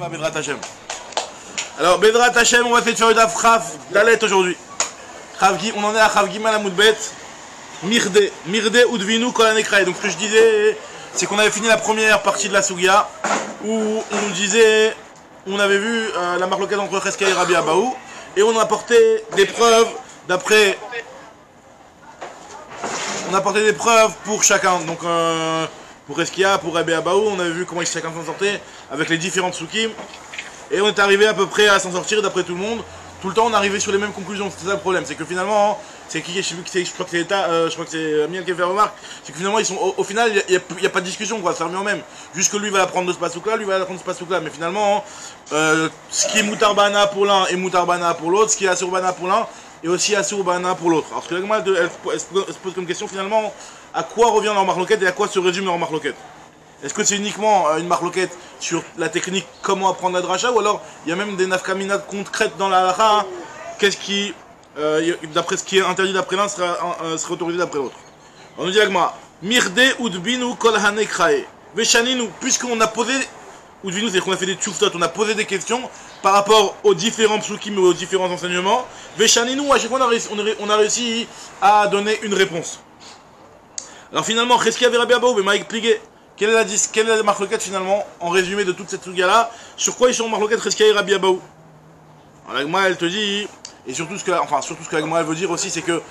va, Bedrat Hashem. Alors, Bedrat Hashem, on va essayer de faire une Afraf Dalet aujourd'hui. On en est à Chav Gimel Amoudbet. Mirde Udvinu Kolanekrae. Donc, ce que je disais, c'est qu'on avait fini la première partie de la Sugia où on nous disait, on avait vu la marloquette entre Cheska et Rabbi Abaou et on a apporté des preuves d'après. On a apporté des preuves pour chacun. Donc, pour Eskia, pour Rabbi Abaou, on avait vu comment chacun s'en sortait avec les différentes soukim. Et on est arrivé à peu près à s'en sortir d'après tout le monde. Tout le temps, on arrivait sur les mêmes conclusions. C'était ça le problème. C'est que finalement, je crois que c'est Miel qui a fait remarque. C'est que finalement, ils sont, au final, il n'y a pas de discussion, quoi. Ça revient au même. Juste que lui va apprendre de ce pasouk-là, lui va apprendre de ce pasouk-là. Mais finalement, ce qui est Moutarbana pour l'un et Moutarbana pour l'autre, ce qui est Asurbana pour l'un et aussi Asurbana pour l'autre. Alors, ce que elle se pose comme question finalement, à quoi revient leur marloquette et à quoi se résume leur marloquette? Est-ce que c'est uniquement une marloquette sur la technique, comment apprendre la dracha, ou alors il y a même des nafkaminat concrètes dans la halakha, hein? Qu'est-ce qui, d'après ce qui est interdit d'après l'un, sera autorisé d'après l'autre? On nous dit Agma, Mirde Udbinu Kol Hanekrae, Veshaninu, puisqu'on a posé, Udbinu, c'est-à-dire qu'on a fait des tchouftot, on a posé des questions par rapport aux différents psukim et aux différents enseignements, Veshaninu, à chaque fois on a réussi à donner une réponse. Alors finalement, Cheska et Rabbi Abaou, m'a expliqué. Quelle est la marloquette finalement, en résumé de toute cette suga-là? Sur quoi ils sont marloquette Cheska et Rabbi Abaou? Alors l'Agma elle te dit, et surtout ce que l'Agma elle veut dire aussi, c'est que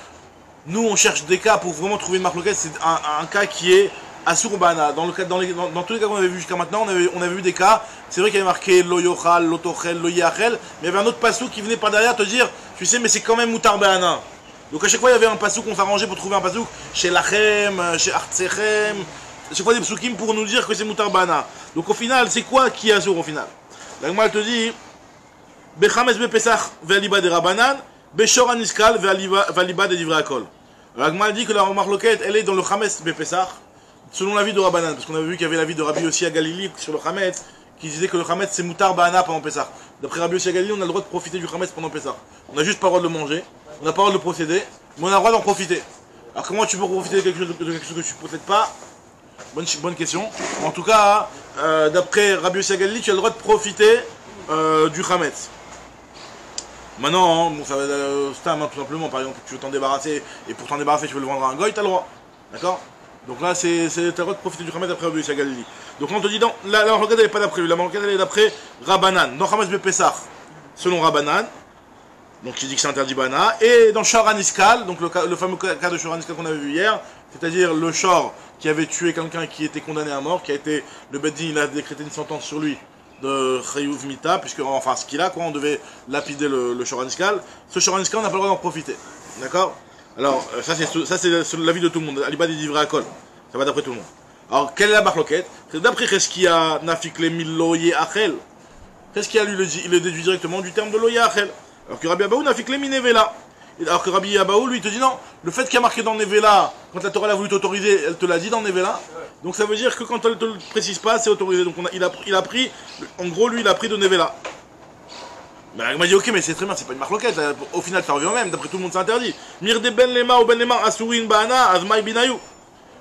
nous on cherche des cas pour vraiment trouver une marloquette, c'est un cas qui est Asurbana. Dans tous les cas qu'on avait vu jusqu'à maintenant, on avait vu des cas, c'est vrai qu'il y avait marqué Lo Yochal, Lo Tochel, Lo Yachel, mais il y avait un autre passou qui venait par derrière te dire, tu sais, mais c'est quand même Moutarbana. Donc à chaque fois il y avait un passou qu'on s'arrangeait pour trouver un passou chez Lachem, chez Artsechem. C'est quoi des psukim pour nous dire que c'est Moutarbana? Donc au final, c'est quoi qui est Azur au final? L'Agma te dit Bechames Bepesach Ve'aliba de Rabanan, Beshor Aniskal Ve'aliba de Divrei Akol. L'Agma dit que la marloquette, elle est dans le Chames Bepesach, selon l'avis de Rabanan, parce qu'on avait vu qu'il y avait l'avis de Rabbi aussi à Galili sur le Chames, qui disait que le Chames c'est Moutarbana pendant Pesach. D'après Rabbi aussi à Galili, on a le droit de profiter du Chames pendant Pesach. On n'a juste pas le droit de le manger, on n'a pas le droit de le procéder, mais on a le droit d'en profiter. Alors comment tu peux profiter de quelque chose que tu ne possèdes pas? Bonne question. En tout cas, d'après Rabbi Yossi Galili, tu as le droit de profiter du Chametz. Maintenant, bon, ça va stam, tout simplement. Par exemple, tu veux t'en débarrasser, et pour t'en débarrasser, tu veux le vendre à un goy, tu as le droit. D'accord? Donc là, tu as le droit de profiter du Chametz d'après Rabbi Yossi Galili. Donc là, on te dit, la marloquette, elle n'est pas d'après lui. La marloquette, elle est d'après Rabbanan. Dans Chametz Bepesach, selon Rabbanan, donc il dit que c'est interdit Bana. Et dans Shor Aniskal, donc le fameux cas de Shor Aniskal qu'on avait vu hier, c'est-à-dire le Shor qui avait tué quelqu'un qui était condamné à mort, qui a été, le Beddin, il a décrété une sentence sur lui de Chayuv Mita, puisque, enfin, ce qu'il a, quoi, on devait lapider le Shor Aniskal. Ce Shor Aniskal, on n'a pas le droit d'en profiter. D'accord? Alors, ça c'est l'avis de tout le monde. Aliba des Divrei Akol. Ça va d'après tout le monde. Alors, quelle est la marloquette? C'est d'après Cheskia Nafikle Milo Yeachel. Cheskia, lui, il le déduit directement du terme de Lo Yeachel. Alors que Rabbi Abaou Nafikle Minevela. Alors que Rabbi Abaou, lui, te dit non, le fait qu'il y a marqué dans Nevela, quand la Torah a voulu t'autoriser, elle te l'a dit dans Nevela, donc ça veut dire que quand elle ne te le précise pas, c'est autorisé. Donc il a pris, en gros, lui, il a pris de Nevela. Ben, il m'a dit, ok, mais c'est très bien, c'est pas une marloquette, au final, ça revient au même, d'après tout le monde, c'est interdit. Mirde ben lema ou ben lema asurin bana azmaï binayou.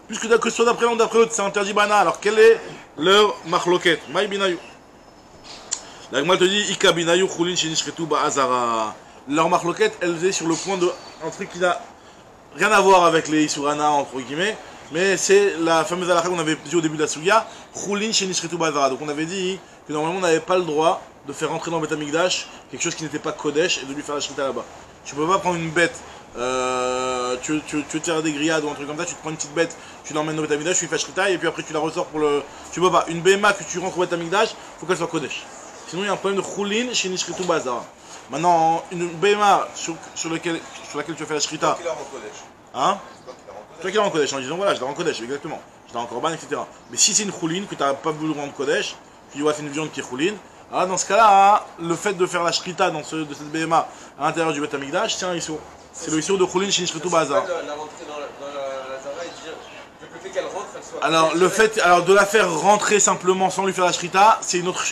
Puisque que ce soit d'après l'un ou d'après l'autre, c'est interdit bana, alors quelle est leur marloquette? Maï binayou. L'Agma te dit, Ika binayou chulin shenishretu ba'azara. Leur marloquette, elle est sur le point de un truc qui n'a rien à voir avec les Isurana, entre guillemets, mais c'est la fameuse halakha qu'on avait dit au début de la Sugia, Chulin Shenishretu Bazara. Donc on avait dit que normalement on n'avait pas le droit de faire rentrer dans le Beth Amikdash quelque chose qui n'était pas Kodesh et de lui faire la shrita là-bas. Tu peux pas prendre une bête, tu veux te faire des grillades ou un truc comme ça, tu te prends une petite bête, tu l'emmènes au Beth Amikdash, tu lui fais la shrita et puis après tu la ressors pour le. Tu peux pas. Une BMA que tu rentres au Beth Amikdash, faut qu'elle soit Kodesh. Sinon il y a un problème de Chulin Shenishretu Bazara. Maintenant, une BMA sur laquelle tu vas faire la shrita. C'est toi qui la rends Kodesh. Hein? C'est toi qui la rends Kodesh, en disant voilà, je la rends Kodesh, exactement. Je la rends Korban, etc. Mais si c'est une chouline, que tu n'as pas voulu rendre Kodesh, tu dis ouais, c'est une viande qui est chouline, alors dans ce cas-là, hein, le fait de faire la shrita de cette BMA à l'intérieur du Beth Amikdash, c'est un issur. C'est le issur de chouline chez Nishritu Bazar. La rentrer dans la Zara et dire le fait qu'elle rentre, elle soit. Alors, le fait de la faire rentrer simplement sans lui faire la shrita, c'est une autre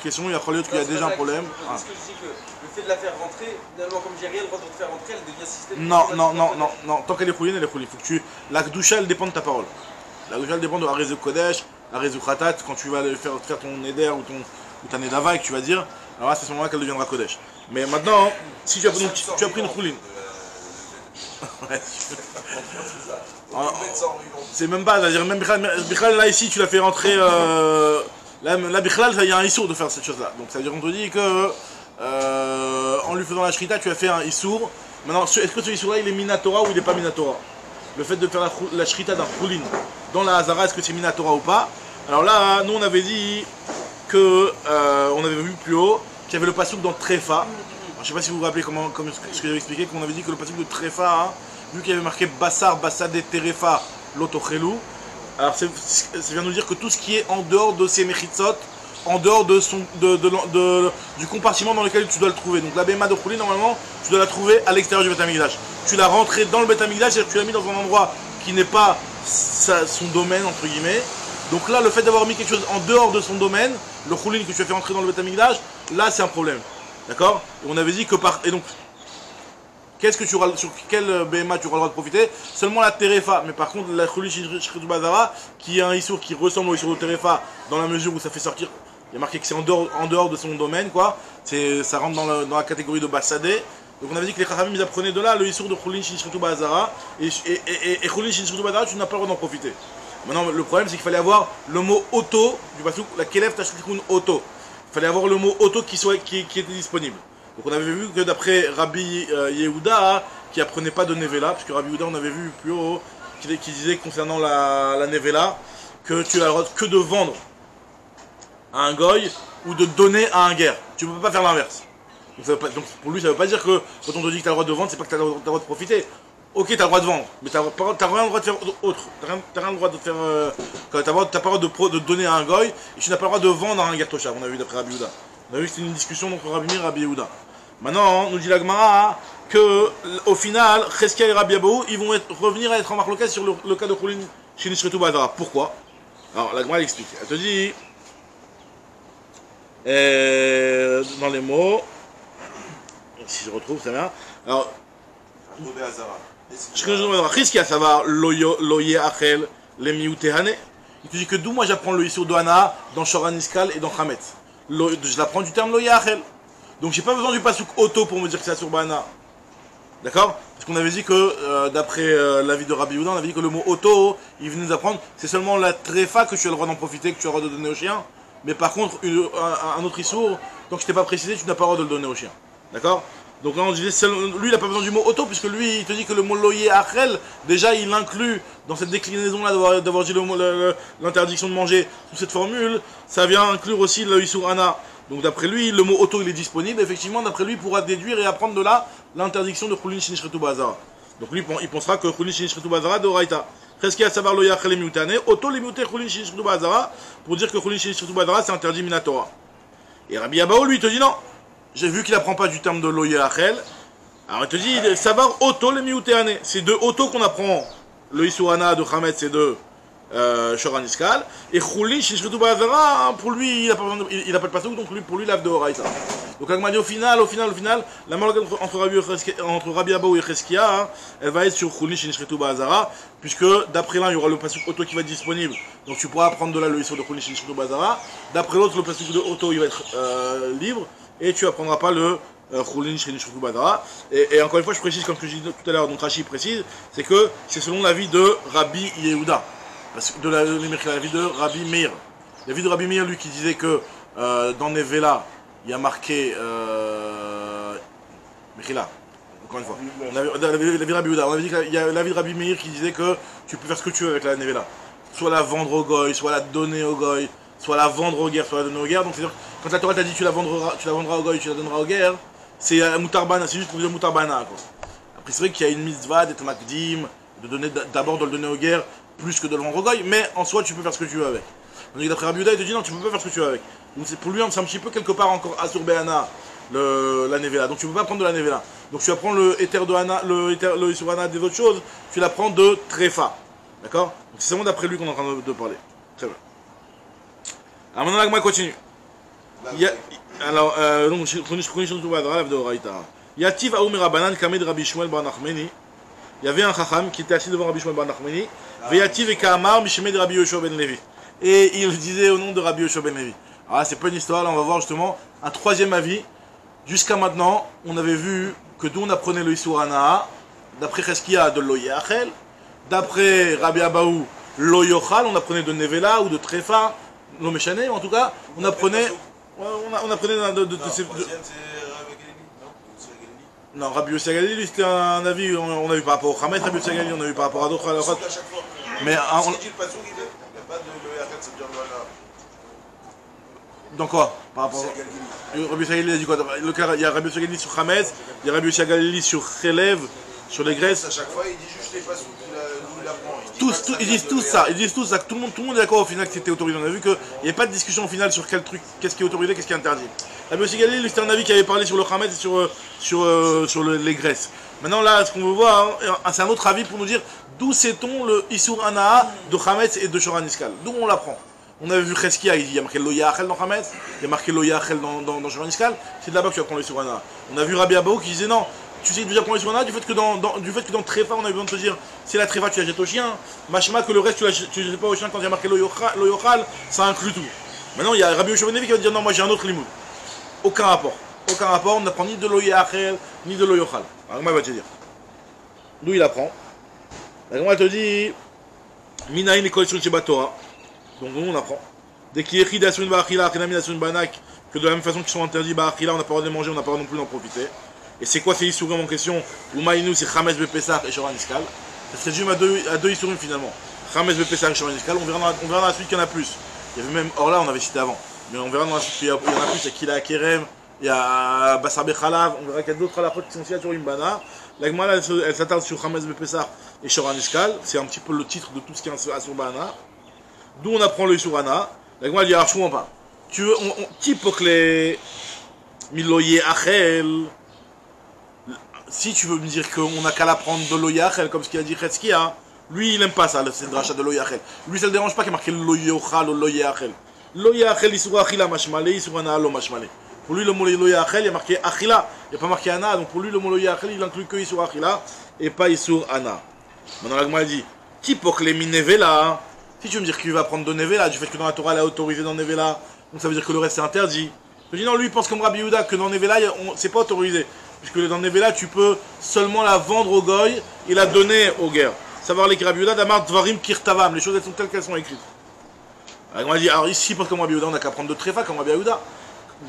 question. Il y a qu'il y a déjà un problème. Parce que je dis que le fait de la faire rentrer, finalement, comme j'ai rien le droit de te faire rentrer, elle devient systémique. Non. Tant qu'elle est chouline, elle est chouline. Faut que la Kedusha, elle dépend de ta parole. La Kedusha, elle dépend de la Rézou Kodesh, la Rézou Khatat, quand tu vas faire ton éder ou ou ta Nedava et que tu vas dire, alors là c'est à ce moment-là qu'elle deviendra Kodesh. Mais maintenant, si tu as, donc, tu as pris une Choulin. Ouais. C'est même pas, c'est-à-dire même Bichlal, là ici tu l'as fait rentrer, là Bichlal il y a un issour de faire cette chose-là. Donc ça veut dire qu'on te dit que en lui faisant la shrita tu as fait un issour. Maintenant, est-ce que ce issour-là il est minatora ou il n'est pas minatora? Le fait de faire la shrita d'un choulin dans la hazara, est-ce que c'est minatora ou pas? Alors là, nous on avait dit que, on avait vu plus haut, qu'il y avait le passouk dans Trefa. Je ne sais pas si vous vous rappelez ce que j'avais expliqué, qu'on avait dit que le passouk de Trefa, hein, vu qu'il y avait marqué Bassar, Bassade, Terefa, Lotochelou, alors ça vient nous dire que tout ce qui est en dehors de ces mechitzot, en dehors de du compartiment dans lequel tu dois le trouver. Donc la béma de Choulin, normalement, tu dois la trouver à l'extérieur du Beth Amikdash. Tu l'as rentré dans le Beth Amikdash, c'est-à-dire que tu l'as mis dans un endroit qui n'est pas son domaine, entre guillemets. Donc là, le fait d'avoir mis quelque chose en dehors de son domaine, le Choulin que tu as fait entrer dans le Beth Amikdash, là c'est un problème. D'accord? Et on avait dit que et donc, qu'est-ce que sur quel BMA tu auras le droit de profiter? Seulement la Terefa, mais par contre la Choulin Shritu Bazara, qui est un issour qui ressemble au issour de Terefa, dans la mesure où ça fait sortir, il y a marqué que c'est en dehors de son domaine, quoi. Ça rentre dans la catégorie de Bassadé. Donc on avait dit que les Chachamim ils apprenaient de là le issour de Choulin Shritu Bazara, et Choulin Shritu Bazara, tu n'as pas le droit d'en profiter. Maintenant, le problème c'est qu'il fallait avoir le mot auto, du passouk, la Kelev Tashlikun auto. Il fallait avoir le mot auto qui était disponible. Donc on avait vu que d'après Rabbi Yehuda, qui apprenait pas de Nevela, puisque Rabbi Yehuda on avait vu plus haut, qui disait concernant la Nevela, que tu as le droit que de vendre à un goy ou de donner à un guerre. Tu ne peux pas faire l'inverse. Donc pour lui ça ne veut pas dire que quand on te dit que tu as le droit de vendre, c'est pas que tu as le droit de profiter. Ok, tu as le droit de vendre, mais tu n'as rien le droit de faire autre. Tu n'as rien le droit de faire. Tu n'as pas le droit de donner à un goy, et tu n'as pas le droit de vendre à un Gertosha. On a vu d'après Rabbi Yehuda. On a vu que c'était une discussion entre Rabbi Meir et Rabbi Yehuda. Maintenant, nous dit la Gemara que au final, Cheskia et Rabbi Abahu, ils vont revenir à être en marloquet sur le cas de Choulin chez Nishretu Bazara. Pourquoi? Alors la Gemara explique. Elle te dit dans les mots, si je retrouve, c'est bien. Alors. Cheskia, ça va loye achel les miutehane. Il te dit que d'où moi j'apprends le issour de Hana dans Shoran Iskal et dans Chametz. Je l'apprends du terme loye achel. Donc j'ai pas besoin du passouk auto pour me dire que c'est sur Bana. D'accord? Parce qu'on avait dit que d'après l'avis de Rabbi Yehuda, on avait dit que le mot auto, il venait nous apprendre, c'est seulement la tréfa que tu as le droit d'en profiter, que tu as le droit de donner au chien. Mais par contre, un autre issour, tant que je t'ai pas précisé, tu n'as pas le droit de le donner au chien. D'accord? Donc là on disait, lui il n'a pas besoin du mot auto, puisque lui il te dit que le mot loyer achel, déjà il inclut dans cette déclinaison là d'avoir dit l'interdiction de manger sous cette formule, ça vient inclure aussi le issour Hana. Donc d'après lui, le mot auto il est disponible, effectivement d'après lui il pourra déduire et apprendre de là l'interdiction de Choulin Shinishretu Bazara. Donc lui il pensera que Choulin Shinishretu Bazara de Oraita. Presque à savoir loyer achel les miutane, auto les miuté Choulin Shinishretu Bazara, pour dire que Choulin Shinishretu Bazara c'est interdit minatora. Et Rabbi Abahu lui il te dit non. J'ai vu qu'il apprend pas du terme de loyer achel. Alors il te dit, savoir auto les miutéane. C'est de auto qu'on apprend le Isuana de Chametz, c'est de Shoran Iskal. Et Choulin Shinishretu Bazara, pour lui, il a pas de passouk, donc pour lui, il a de Horaïta. Donc Agma dit au final, la malade entre Rabbi Abahu et Cheskia, elle va être sur Choulin Shinishretu Bazara, puisque d'après l'un, il y aura le passouk auto qui va être disponible. Donc tu pourras apprendre de là le Issur de Choulin Shinishretu Bazara. D'après l'autre, le passouk de auto, il va être libre. Et tu apprendras pas le Choulin Shinishretu Bazara. Et encore une fois, je précise, comme je disais tout à l'heure, donc Rashi précise, c'est que c'est selon l'avis de Rabbi Yehuda. Parce que l'avis de Rabbi Meir. L'avis de Rabbi Meir, lui, qui disait que dans Nevela, il y a marqué Mechila. Encore une fois. L'avis de Rabbi Yehuda. On avait dit qu'il y a l'avis de Rabbi Meir qui disait que tu peux faire ce que tu veux avec la Nevela. Soit la vendre au goy, soit la donner au goy, soit la vendre aux guerres, soit la donner aux guerres. Donc c'est-à-dire, quand la Torah t'a dit tu la vendras au goy, tu la donneras aux guerres, c'est Moutarbana, c'est juste pour dire Moutarbana. Après c'est vrai qu'il y a une mitzvah d'être makdim, d'abord de le donner aux guerres, plus que de le vendre au goy, mais en soi tu peux faire ce que tu veux avec. Donc d'après Rabbi Yehuda, il te dit non, tu peux pas faire ce que tu veux avec. Donc pour lui c'est un petit peu quelque part encore Asur Be'ana, la Nevela. Donc tu peux pas prendre de la Nevela. Donc tu vas prendre le Éther de Hana, le Isur Hana des autres choses, tu la prends de Trefa. D'accord? Donc c'est seulement d'après lui qu'on est en train de parler. Très bien. Alors maintenant l'agma continue. Alors, donc, Yativ Aoum Rabanan Kamed Rabbi Shmuel Bar Nachmani. Il y avait un Chacham qui était assis devant Rabbi Shmuel Bar Nachmani. Yativ et Kamar Mishmed Rabbi Yoshua Ben Levi. Et il disait au nom de Rabbi Yoshua Ben Levi. Ah, c'est pas une histoire, là on va voir justement un troisième avis. Jusqu'à maintenant, on avait vu que d'où on apprenait le Issour Hana'a, d'après Cheskia de Loyachel, d'après Rabbi Abaou, Loyochal, on apprenait de Nevela ou de Trefa, Lomeshane, en tout cas, on apprenait. On apprenait de ces. Non, Rabbi Yossi Galili, c'était un avis, on a vu par rapport au Hametz, Rabbi Yossi Galili, on a vu par rapport à d'autres. Mais dans quoi par rapport Rabbi Yossi Galili a dit quoi? Il y a Rabbi Yossi Galili sur Hametz, il y a Rabbi Yossi Galili sur Chelev, sur les graisses. À chaque fois, il dit juste les pasous d'où il apprend. Ils disent tous ça, que tout le monde est d'accord au final que c'était autorisé. On a vu qu'il n'y a pas de discussion au final sur quel truc, qu'est-ce qui est autorisé, qu'est-ce qui est interdit. Rabbi Yossi Galili, c'était un avis qui avait parlé sur le Hametz et sur les graisses. Maintenant là, ce qu'on veut voir, c'est un autre avis pour nous dire d'où sait-on le Issour Hana'a de Hametz et de Shoran Iskal. D'où on l'apprend. On avait vu Cheskia, il y a marqué Loyachel dans Hametz, il y a marqué Loyachel dans Shoran Iskal, c'est de là-bas que tu apprends le Issour Hana'a. On a vu Rabbi Abaou qui disait non, tu sais déjà apprendre le Issour Hana'a du fait que dans Trefa, on a besoin de te dire, c'est la Trefa, tu la jettes au chien, machma que le reste, tu la jettes pas au chien quand il y a marqué Loyochal, ça inclut tout. Maintenant, il y a Rabbi Yoshua Ben Levi qui va dire non, moi j'ai un autre limoud. Aucun rapport, on n'apprend ni de Loyachel, ni de Loyochal. Alors, moi, il va te dire. D'où il apprend. Alors, moi, elle te dit, Minaïn et Kolshon Sheba Torah. Donc, on apprend. Dès qu'il y a Chid Asun Ba'achila, Chenami Asun Banak, que de la même façon qu'ils sont interdits Ba'achila, on n'a pas le droit de les manger, on n'a pas le droit non plus d'en profiter. Et c'est quoi ces Issourim en question? Umaïnou, c'est Chametz Bepesach et Shoran Iskal. Ça se résume à deux Issourim finalement. Chametz Bepesach et Shoran Iskal. On verra dans la suite qu'il y en a plus. Il y avait même Orla, on avait cité avant. Mais on verra dans la suite qu'il y en a plus. Il y a Kila Kerem, il y a Bassar Bechalav. On verra qu'il y a d'autres halachot qui sont aussi sur Imbana. La Gemara, elle s'attarde sur Chametz Bepesach et Shoran Iskal. C'est un petit peu le titre de tout ce qui est à Surbana. D'où on apprend le Issour Hana'a. La Gemara dit, alors je comprends pas. Tu veux, type que les Miloye Achel. Si tu veux me dire qu'on n'a qu'à l'apprendre de Loyachel, comme ce qu'il a dit Cheskia, lui il aime pas ça, c'est le rachat de Loyachel. Lui ça le dérange pas qu'il y ait marqué Loyochal ou Loyachel. Loyachel, Issour Achila Mashmale, Issour Hana'a Lo Mashmale. Pour lui le mot Loyachel, il y a marqué Achila, il n'y a pas marqué Hana'a, donc pour lui le mot Loyachel, il inclut que Issour Achila et pas Issour Hana'a. Maintenant la Gemara dit, qui pour que les Nevela, si tu veux me dire qu'il va prendre de Nevela, du fait que dans la Torah elle a autorisé dans Nevela, donc ça veut dire que le reste c'est interdit. Je dis non, lui il pense comme Rabbi Yehuda que dans Nevela, c'est pas autorisé. Puisque dans Nevela, tu peux seulement la vendre au goy et la donner au guerre. Savoir les Rabbi Yehuda, Damar Dvarim Kirtavam, les choses elles sont telles qu'elles sont écrites. Alors on va dire, alors ici, parce que comme Rabbi Yehuda, on n'a qu'à prendre de Trefa comme Rabbi Yehuda,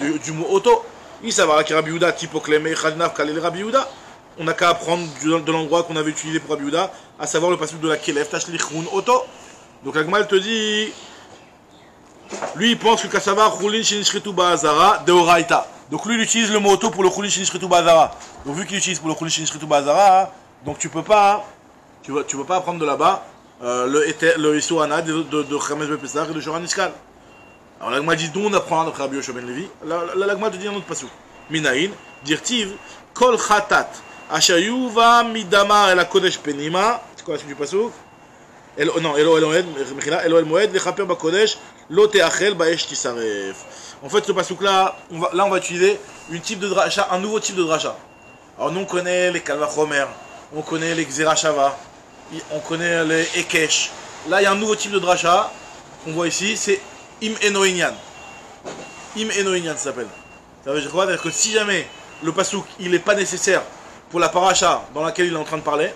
du mot auto. Il savoir que Rabbi Yehuda, type Okleme, Chadnaf, Kalel Rabbi Yehuda, on n'a qu'à apprendre de l'endroit qu'on avait utilisé pour Rabbi Yehuda, à savoir le passage de la Kelef, Tashlichun, auto. Donc la Gemara te dit, lui il pense que Kassavar, Chulin, Shinishritu, Ba'azara, Deoraita. Donc lui il utilise le mot auto pour le Chulin Shinishritu Ba'azara. Donc vu qu'il utilise pour le Chulin Shinishritu Ba'azara, donc tu peux pas apprendre de là-bas le Issour Hana'a de Chametz Bepesach et de Shoran Iskal. Alors l'agma dit d'où on apprend d'après Rabbi Yoshua Ben Levi. L'agma te dit un autre passage. Minaïn, dirtiv, kol chatat, ashayuva midama el kodesh penima. C'est quoi la suite du passage? Elo moed lechaper bakodesh lo teachel baesh tisaref. En fait, ce passouk là, on va utiliser un nouveau type de dracha. Alors, nous on connaît les Kalvachomer, on connaît les Xerashava, on connaît les Ekesh. Là, il y a un nouveau type de dracha qu'on voit ici, c'est Im Enoinyan. Im Enoinyan, ça s'appelle. Ça veut dire quoi? C'est-à-dire que si jamais le passouk il n'est pas nécessaire pour la paracha dans laquelle il est en train de parler,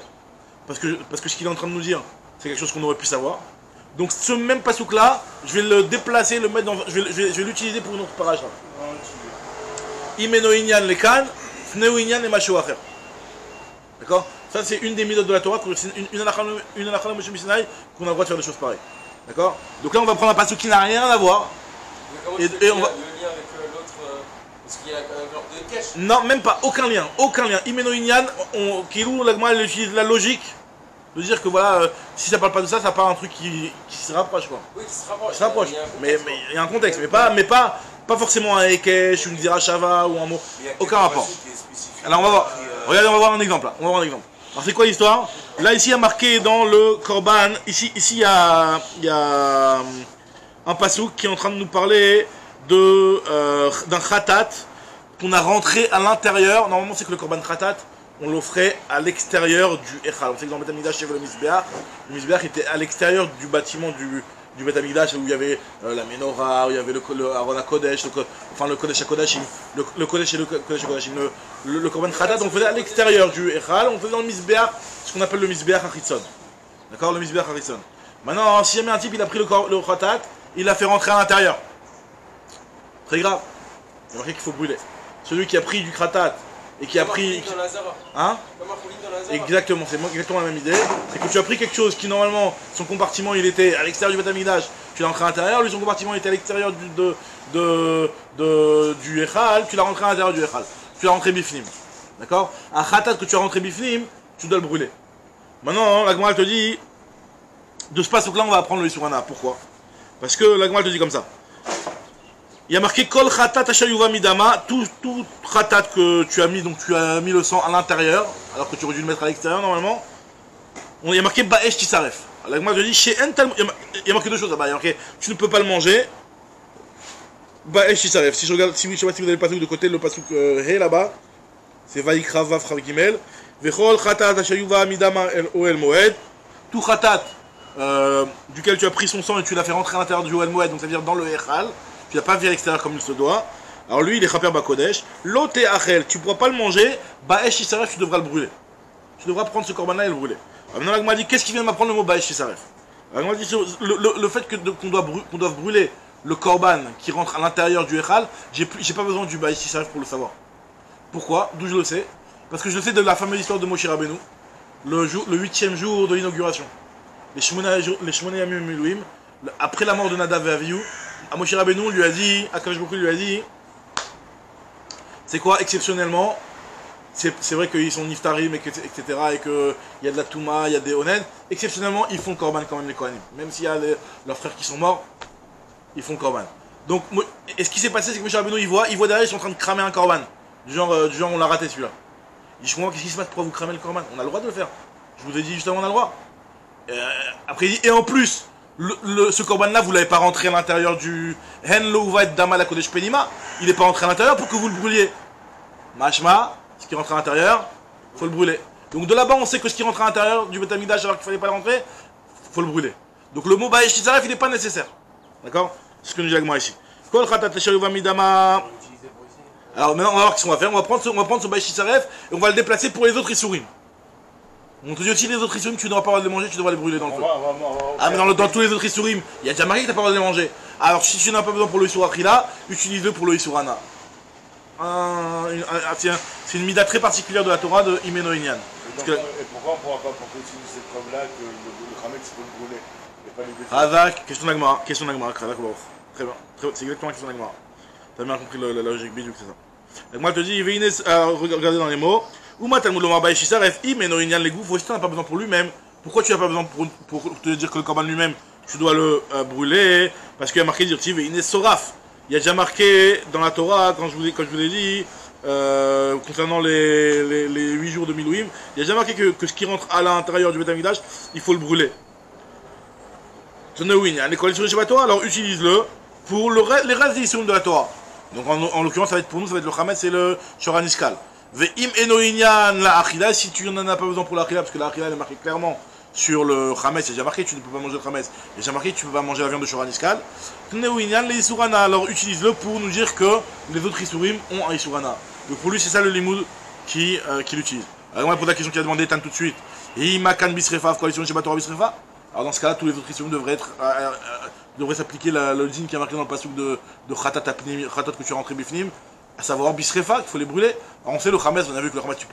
parce que ce qu'il est en train de nous dire, c'est quelque chose qu'on aurait pu savoir. Donc ce même pasouk là, je vais le déplacer, le mettre dans, je vais l'utiliser pour une autre paracha. Imeno inyan lekan, fneu inyan et macho acher. D'accord? Ça c'est une des méthodes de la Torah, une halakha de Moshe Missinaï, qu'on a le droit de faire des choses pareilles. D'accord? Donc là on va prendre un pasouk qui n'a rien à voir. Et on va... Le lien avec l'autre, parce qu'il y a un genre de cache. Non, même pas, aucun lien. Imeno inyan, Kilou, l'agma, elle utilise la logique. De dire que voilà, si ça parle pas de ça, ça parle un truc qui se rapproche quoi. Oui, qui se rapproche. Qui se rapproche. Mais il y a un contexte, mais pas forcément un Ekesh, une Zirashava ou un mot. Aucun rapport. Alors on va voir. Regardez, on va voir un exemple là. Alors c'est quoi l'histoire? Là ici il y a marqué dans le Korban, ici il y a un pasouk qui est en train de nous parler d'un khatat qu'on a rentré à l'intérieur. Normalement c'est que le Korban khatat, on l'offrait à l'extérieur du Echal. On sait que dans le Beth Amikdash, il y avait le Mizbeach. Le Mizbeach était à l'extérieur du bâtiment du Beth Amikdash, où il y avait la Menorah, où il y avait le Aron HaKodesh, enfin le Kodesh HaKodashim, le Kodesh et le Kodesh HaKodashim, le Korban Khatat, on faisait à l'extérieur du Echal, on faisait dans le Mizbeach, ce qu'on appelle le Mizbeach Hachitzon. D'accord, le Mizbeach Hachitzon. Maintenant, si jamais un type il a pris le Khatat, il l'a fait rentrer à l'intérieur. Très grave. Il y a marqué qu'il faut brûler. Celui qui a pris du Khatat et qui a pris. Hein? Exactement, c'est exactement la même idée. C'est que tu as pris quelque chose qui normalement, son compartiment il était à l'extérieur du Beth Amikdash, tu l'as rentré à l'intérieur, lui son compartiment était à l'extérieur du Echal, tu l'as rentré à l'intérieur du Echal. Tu l'as rentré bifnim. D'accord? Un Khatat que tu as rentré bifnim, tu dois le brûler. Maintenant, la Gemara te dit, de ce passage-là, on va apprendre le Isurana. Pourquoi? Parce que la Gemara te dit comme ça. Il y a marqué Kol Khatat Ashayuva Midama, tout Khatat que tu as mis, donc tu as mis le sang à l'intérieur, alors que tu aurais dû le mettre à l'extérieur normalement. Il y a marqué Ba'esh Tisaref. La Gemara te dit, chez Ental, il y a marqué deux choses là-bas. Il y a marqué, tu ne peux pas le manger. Ba'esh Tisaref. Si je regarde, si, je sais pas si vous avez le pasuk de côté, le pasuk He là-bas, c'est Vaikra Vav Chav Gimel. Vechol Khatat Ashayuva Midama El Moed. Tout Khatat duquel tu as pris son sang et tu l'as fait rentrer à l'intérieur du Oel Moed, donc ça veut dire dans le Echal. Tu l'as pas vu à l'extérieur comme il se doit. Alors lui, il est Chaper Bakodesh. L'autre Achel, tu ne pourras pas le manger. Ba'esh Tisaref, tu devras le brûler. Tu devras prendre ce corban-là et le brûler. Alors maintenant, la Gemara dit, qu'est-ce qui vient de m'apprendre le mot Ba'esh Tisaref? La Gemara dit, le fait qu'on doit brûler le corban qui rentre à l'intérieur du Echal, j'ai pas besoin du Ba'esh Tisaref pour le savoir. Pourquoi? D'où je le sais? Parce que je le sais de la fameuse histoire de Moshe Rabbeinu, le 8e jour de l'inauguration. Les Shmoneh Yamim Miluim, après la mort de Nadav et Avihu, à Moshe Rabbeinu lui a dit, Akadosh Baruch Hu lui a dit, c'est quoi exceptionnellement, c'est vrai qu'ils sont niftarim, etc., et qu'il y a de la touma, il y a des honed, exceptionnellement ils font le korban quand même les kohanim. Même s'il y a leurs frères qui sont morts, ils font le korban. Donc, et ce qui s'est passé, c'est que Moshe Rabbeinu il voit derrière, ils sont en train de cramer un korban. Du genre on l'a raté celui-là. Il dit, je comprends, qu'est-ce qui se passe, pourquoi vous cramez le korban? On a le droit de le faire. Je vous ai dit juste avant, on a le droit. Après il dit, et en plus, ce korban-là, vous ne l'avez pas rentré à l'intérieur du Hen lo uvat dama la kodesh penima. Il n'est pas rentré à l'intérieur pour que vous le brûliez. Mashma, ce qui rentre à l'intérieur, il faut le brûler. Donc de là-bas, on sait que ce qui rentre à l'intérieur du Beth Amikdash alors qu'il ne fallait pas le rentrer, il faut le brûler. Donc le mot Ba'esh Tisaref, il n'est pas nécessaire. D'accord? C'est ce que nous dit Agma ici. Kol Khatat Ashayuva Midama. Alors maintenant, on va voir ce qu'on va faire. On va prendre ce Ba'esh Tisaref et on va le déplacer pour les autres Isurim. On te dit aussi les autres Isurim, tu ne devras pas les manger, tu devras les brûler dans le feu. Ah mais dans tous les autres Isurim, il y a déjà marqué que tu n'as pas le droit de les manger. Alors si tu n'as pas besoin pour le Isur Akhila, utilise-le pour le Isurana. Tiens, c'est une mida très particulière de la Torah de Imeno Inyan. Et pourquoi on ne pourra pas utiliser cette preuve-là que le Khamet il faut le brûler et pas les détruire? Razak, question d'Agmara, Razak Baruch. Très bien, c'est exactement la question d'Agmara. T'as bien compris la logique bidou que c'est ça. L'Agmara te dit, regardez dans les mots. Ouma Talmud Lomar Ba'esh Tisaref, Imeno Inyan les goufs, si tu n'as pas besoin pour lui-même, pourquoi tu n'as pas besoin pour te dire que le korban lui-même, tu dois le brûler? Parce qu'il y a marqué Dirtiv et Ines Soraf. Il y a déjà marqué dans la Torah, quand je vous l'ai dit, concernant les 8 jours de Milouim, il y a déjà marqué que ce qui rentre à l'intérieur du Beth Amikdash, il faut le brûler. Les coalitions de Shabbat Torah, alors utilise-le pour les restes des Issoum de la Torah. Donc en l'occurrence, ça va être pour nous, ça va être le Chametz et le Shora Niskal. Ve'im eno inyan la achila, si tu n'en as pas besoin pour la achila, parce que la achila est marquée clairement sur le Chametz, il y a déjà marqué tu ne peux pas manger le Chametz, il y a déjà marqué tu ne peux pas manger la viande de Shora Niskal. Tneu inyan les Isurana, alors utilise-le pour nous dire que les autres Isurim ont un Isurana. Donc pour lui, c'est ça le limoud qui l'utilise. Alors moi, pour la question qu'il a demandé, Tan tout de suite. Imakan bisrefa, coalition de Shabbat Torah bisrefa. Alors dans ce cas-là, tous les autres Isurim devraient s'appliquer le din qui est marqué dans le pasuk de Khatat que tu as rentré bifnim. À savoir bisrefa, qu'il faut les brûler. Alors on sait le Chametz, on a vu que le Chametz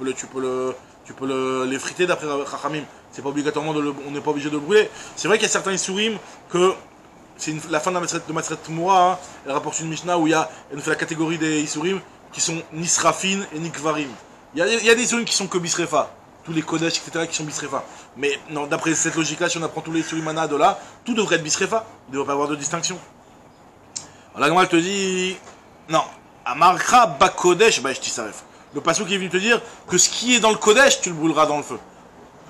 tu peux les friter d'après Chachamim. C'est pas obligatoirement on n'est pas obligé de le brûler. C'est vrai qu'il y a certains Isurim que c'est la fin de Maseret Moura, elle rapporte une Mishnah où elle nous fait la catégorie des Isurim qui sont Nisrafin et Nikvarim. Il y a des Isurim qui sont que bisrefa, tous les Kodesh, etc. qui sont bisrefa. Mais non, d'après cette logique-là, si on apprend tous les Isurim Mana de là, tout devrait être bisrefa. Il ne devrait pas avoir de distinction. Alors la Gemara te dit non. Amarcha Bakodesh Ba'esh Tisaref. Le passage qui est venu te dire que ce qui est dans le Kodesh, tu le brûleras dans le feu.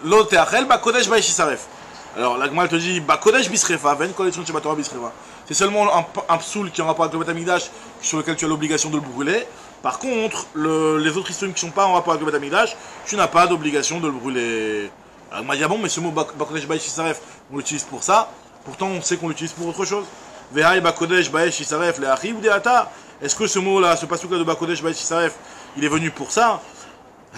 L'autre Achel Bakodesh Ba'esh Tisaref. Alors la Gemara te dit Bakodesh Bisrefa, ven collection de Shabbat Torah Bisrefa. C'est seulement un psoul qui est en rapport avec le Beth Amikdash sur lequel tu as l'obligation de le brûler. Par contre, les autres Isurim qui ne sont pas en rapport avec le Beth Amikdash, tu n'as pas d'obligation de le brûler. Alors, il m'a dit, ah bon, mais ce mot Bakodesh Ba'esh Tisaref, on l'utilise pour ça. Pourtant, on sait qu'on l'utilise pour autre chose. Vehaï Bakodesh Baesh Yisaref le Achi ou Deata. Est-ce que ce mot-là, ce passouk-là de Bakodesh Baesh Yisaref, il est venu pour ça?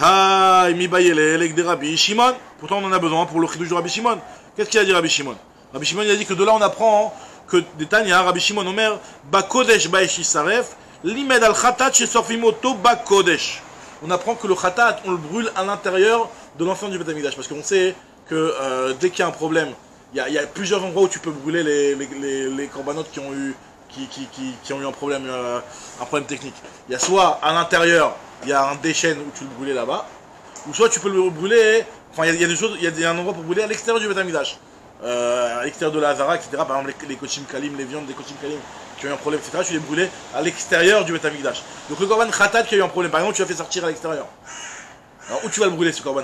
Ha, mi bayele, elek de Rabbi Shimon. Pourtant, on en a besoin pour le chidouche de Rabbi Shimon. Qu'est-ce qu'il a dit Rabbi Shimon? Rabbi Shimon, il a dit que de là, on apprend que des Tanya, Rabbi Shimon Omer, Bakodesh Baesh Yisaref, limed al Khatat chez Sorfimoto Bakodesh. On apprend que le Khatat, on le brûle à l'intérieur de l'enfant du Beth Amikdash. Parce qu'on sait que dès qu'il y a un problème, il y a plusieurs endroits où tu peux brûler les corbanotes qui ont eu un problème technique. Il y a soit à l'intérieur, il y a un déchaîne où tu le brûles là-bas, ou soit tu peux le brûler, enfin il y a des choses, il y a un endroit pour brûler à l'extérieur du Beth Amikdash. À l'extérieur de la Hazara, etc. Par exemple les kochim kalim, les viandes des kochim kalim qui ont eu un problème, etc. Tu les brûlais à l'extérieur du Beth Amikdash. Donc le korban khatat qui a eu un problème, par exemple tu l'as fait sortir à l'extérieur. Alors où tu vas le brûler ce korban?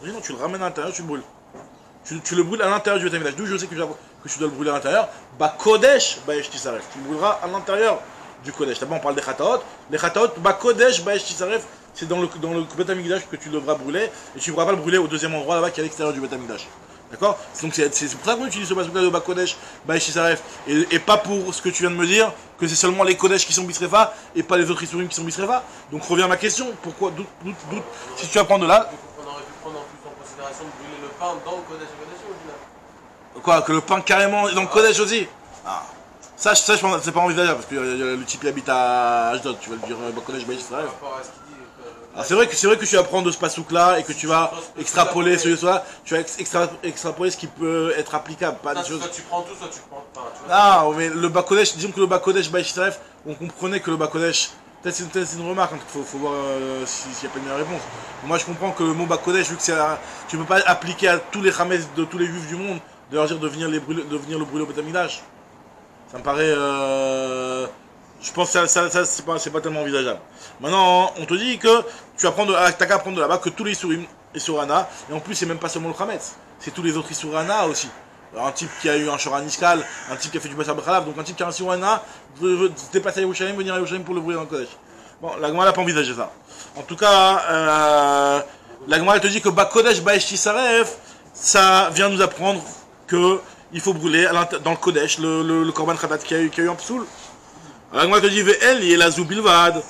Non, tu le ramènes à l'intérieur, tu le brûles. Tu le brûles à l'intérieur du Beth Amikdash. D'où je sais que tu dois le brûler à l'intérieur. Bah Kodesh, bah Eshtisaref. Tu le brûleras à l'intérieur du Kodesh. D'abord on parle des Khataot. Les Khataot, bah Kodesh, bah Eshtisaref, c'est dans le Beth Amikdash que tu devras brûler. Et tu ne pourras pas le brûler au deuxième endroit là-bas qui est à l'extérieur du Beth Amikdash. D'accord? Donc c'est pour ça qu'on utilise ce passouk-là de Bah Kodesh, bah Eshtisaref. Et pas pour ce que tu viens de me dire, que c'est seulement les Kodesh qui sont Bisrefa et pas les autres Isurim qui sont Bisrefa. Donc reviens à ma question. Pourquoi, si tu apprends de là. On aurait pu prendre en plus en considération de brûler le pain dans le Kodesh au final. Quoi, que le pain carrément est dans le Kodesh aussi? Ah. Ça je pense que c'est pas envisageable parce que le type il habite à Ashdod, tu vas le dire Kodesh Baïs Israël. C'est vrai que tu apprends de ce passouk là et que tu vas extrapoler tu vas extrapoler ce qui peut être applicable, pas des choses. Soit tu prends tout, soit tu prends pas. Ah, mais le Bakodesh, disons que le Bakodesh Baïs Israël, on comprenait que le Bakodesh. Peut-être c'est une remarque, il faut voir s'il n'y a pas une meilleure réponse. Moi je comprends que le mot Bakodesh, vu que tu ne peux pas appliquer à tous les Hametz de tous les juifs du monde, de leur dire de venir le brûler au Beth Amikdash. Ça me paraît. Je pense que ça c'est pas tellement envisageable. Maintenant, on te dit que t'as qu'à apprendre de là-bas que tous les Isurim et Surana, et en plus c'est même pas seulement le Hametz, c'est tous les autres Isurana aussi. Alors, un type qui a eu un Shoran Iskal, un type qui a fait du Bassar Bechalav, donc un type qui a un Surana, veut se déplacer à Yerushalayim, venir à Yerushalayim pour le brûler dans le Kodesh. Bon, la Gemara n'a pas envisagé ça. En tout cas, la Gemara te dit que Bakodesh Baesh Tisaref, ça vient nous apprendre que il faut brûler dans le Kodesh le Korban Khatat qui a eu un psoul. La Gemara te dit Ve'el Yelazou Bilvad.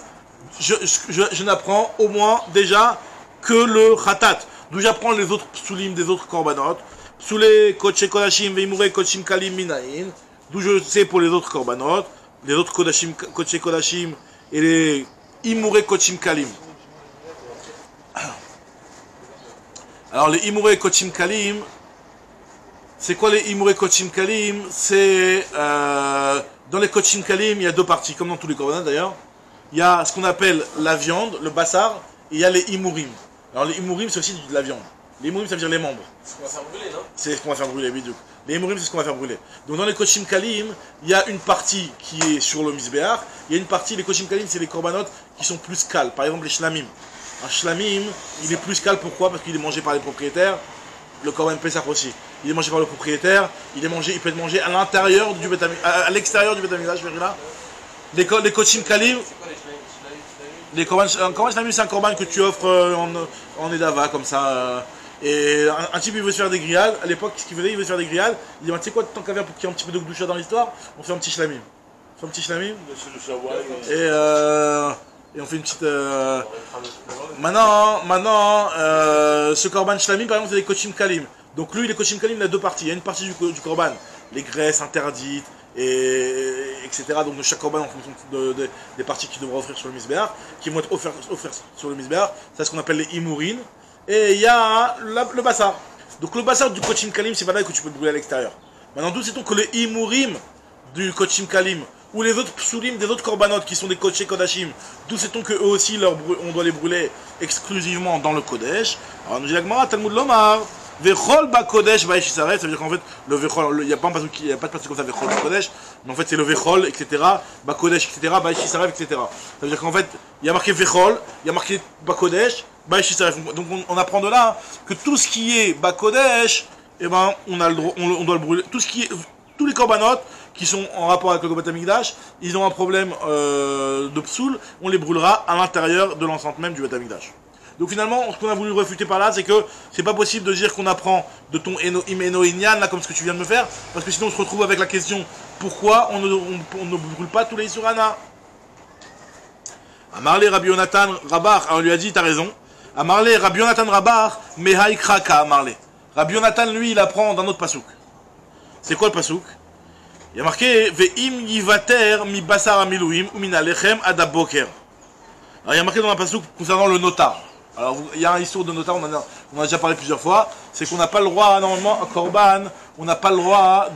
Je n'apprends au moins déjà que le Khatat. D'où j'apprends les autres psoulim des autres Korbanot. Psoulé Koche Kodashim Veimure Kochim Kalim Minaïn. D'où je sais pour les autres Korbanot. Les autres Koche Kodashim et les Imure Kochim Kalim. Alors les Imure Kochim Kalim, c'est quoi les Imure Kochim Kalim? C'est dans les Kochim Kalim, il y a deux parties, comme dans tous les Korbanot d'ailleurs. Il y a ce qu'on appelle la viande, le bassar, et il y a les Imurim. Alors les Imurim, c'est aussi de la viande. Les Imurim, ça veut dire les membres. C'est ce qu'on va faire brûler, non? C'est ce qu'on va faire brûler, bidou. Les Imurim, c'est ce qu'on va faire brûler. Donc dans les Kochim Kalim, il y a une partie qui est sur le Mizbeach, il y a une partie, les Kochim Kalim, c'est les Korbanot qui sont plus cales. Par exemple les Shlamim. Un Shlamim, il est plus cal, pourquoi? Parce qu'il est mangé par les propriétaires. Le Korban Pesach aussi. Il est mangé par le propriétaire, il peut être mangé à l'intérieur du Beth Amikdash, à l'extérieur du Beth Amikdash, là. Les Kochim Kalim, les Korban Shlamim, c'est un Korban que tu offres en Edava, comme ça. Et un type, il veut se faire des grillades. À l'époque, ce qu'il faisait, il veut se faire des grillades. Il dit, tu sais quoi, tant qu'à faire pour qu'il y ait un petit peu de Gdoucha dans l'histoire, on fait un petit Shlamim. On fait un petit Shlamim. Et on fait une petite. Maintenant, ce Korban Shlamim, par exemple, c'est les Kochim Kalim. Donc lui, les Kochim Kalim, il a deux parties. Il y a une partie du Korban, les graisses interdites, etc. Donc de chaque Korban en fonction des parties qu'il devra offrir sur le Mizbeach, qui vont être offertes sur le Mizbeach. C'est ce qu'on appelle les Imurin. Et il y a le Bassar. Donc le Bassar du Kochim Kalim, c'est pas là que tu peux le brûler à l'extérieur. Maintenant, d'où sait-on que les Imurim du Kochim Kalim, ou les autres psulim des autres korbanot qui sont des Koché Kodashim, d'où sait-on qu'eux aussi on doit les brûler exclusivement dans le Kodesh? Alors nous dit la Gemara, Talmud Lomar, Vechol ba Kodesh ba Eshisaref, ça veut dire qu'en fait, le Vechol, il n'y a pas de passage comme ça, Vechol ba Kodesh, mais en fait c'est le Vechol, etc., ba Kodesh, etc., ba Eshisaref, etc. Ça veut dire qu'en fait, il y a marqué Vechol, il y a marqué ba Kodesh, ba Eshisaref. Donc on apprend de là que tout ce qui est ba Kodesh, eh ben, on a le droit, on doit le brûler. Tous les korbanot qui sont en rapport avec le Beth Amikdash, ils ont un problème de psoul, on les brûlera à l'intérieur de l'enceinte même du Beth Amikdash. Donc finalement, ce qu'on a voulu réfuter par là, c'est que c'est pas possible de dire qu'on apprend de ton Eno Inyan, là, comme ce que tu viens de me faire, parce que sinon on se retrouve avec la question pourquoi on ne brûle pas tous les Isurana. Amarle Rabbi Yonatan Rabar, alors on lui a dit, t'as raison. Amarle Rabbi Yonatan Rabar, Mehai Kraka, Amarle. Rabbi Yonatan, lui, il apprend d'un autre pasouk. C'est quoi le pasouk? Il y a marqué Ve'im yivater mi basar amiluim ou min alechem adaboker. Alors il y a marqué dans un pasouk concernant le notar. Alors il y a un histoire de notar, on a déjà parlé plusieurs fois. C'est qu'on n'a pas le droit, normalement, à Korban, on n'a pas le droit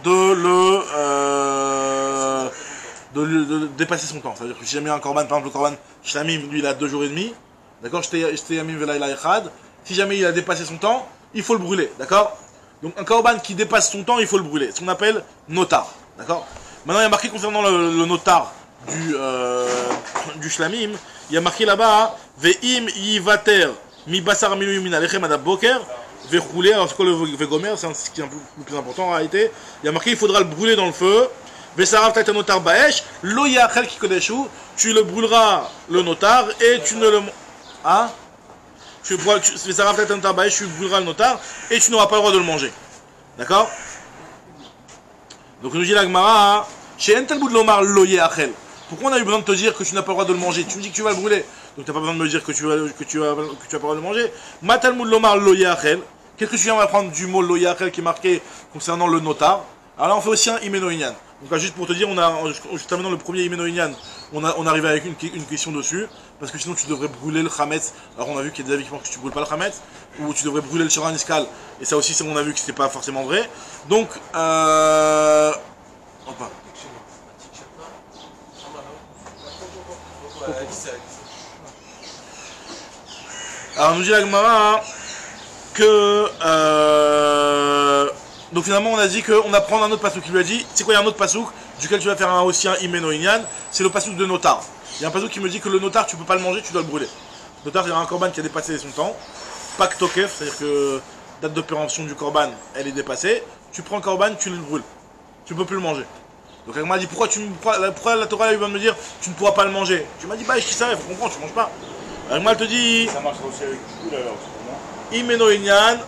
de dépasser son temps. C'est-à-dire que si jamais un Korban, par exemple le Korban Shlamim, lui il a 2 jours et demi. D'accord? J'étais Yamim Velaïla Echad. Si jamais il a dépassé son temps, il faut le brûler. D'accord? Donc un Korban qui dépasse son temps, il faut le brûler. Ce qu'on appelle notar. D'accord? Maintenant, il y a marqué concernant le notar du Shlamim, il y a marqué là-bas Ve'im yivater mi basar milu min alechem adab boker ve'choulé. Alors, c'est quoi le vegomer? C'est ce qui est un peu le plus important en réalité. Il y a marqué il faudra le brûler dans le feu. Ve'sarav ta'et notar ba'esh lo yachel ki kodeshu. Tu le brûleras le notar et tu ne le. Hein? Ve'sarav ta'et notar ba'esh, tu brûleras le notar et tu n'auras pas le droit de le manger. D'accord? Donc nous dit la Gemara, chez Entel Boudlomar Loye Achel. Pourquoi on a eu besoin de te dire que tu n'as pas le droit de le manger? Tu me dis que tu vas le brûler. Donc tu n'as pas besoin de me dire que tu vas pas le droit de le manger. Matal Boudlomar Loye Achel. Qu'est-ce que tu viens d'apprendre du mot Loye Achel qui est marqué concernant le notar? Alors là on fait aussi un Imeno Inyan. Donc là, juste pour te dire, juste maintenant le premier Imeno Inyan, on arrive avec une question dessus. Parce que sinon tu devrais brûler le Chametz. Alors on a vu qu'il y a des avis qui pensent que tu brûles pas le Chametz. Ou tu devrais brûler le Sharon Iskal. Et ça aussi on a vu que c'était pas forcément vrai. Donc alors nous dit la Gemara que donc finalement on a dit qu'on apprend un autre pasouk qui lui a dit c'est quoi, il y a un autre pasouk duquel tu vas faire aussi un Imeno Inyan, c'est le pasouk de notar. Il y a un pasouk qui me dit que le notar tu peux pas le manger, tu dois le brûler. Le notar, il y a un korban qui a dépassé son temps, pas que tokef, c'est-à-dire que date de péremption du korban elle est dépassée, tu prends le korban, tu le brûles, tu peux plus le manger. Donc elle m'a dit pourquoi la Torah elle vient de me dire tu ne pourras pas le manger. Tu m'as dit bah je savais, faut comprendre, tu manges pas. Elle m'a te dit ça marche aussi avec Pigoul alors, non? Imeno Inyan,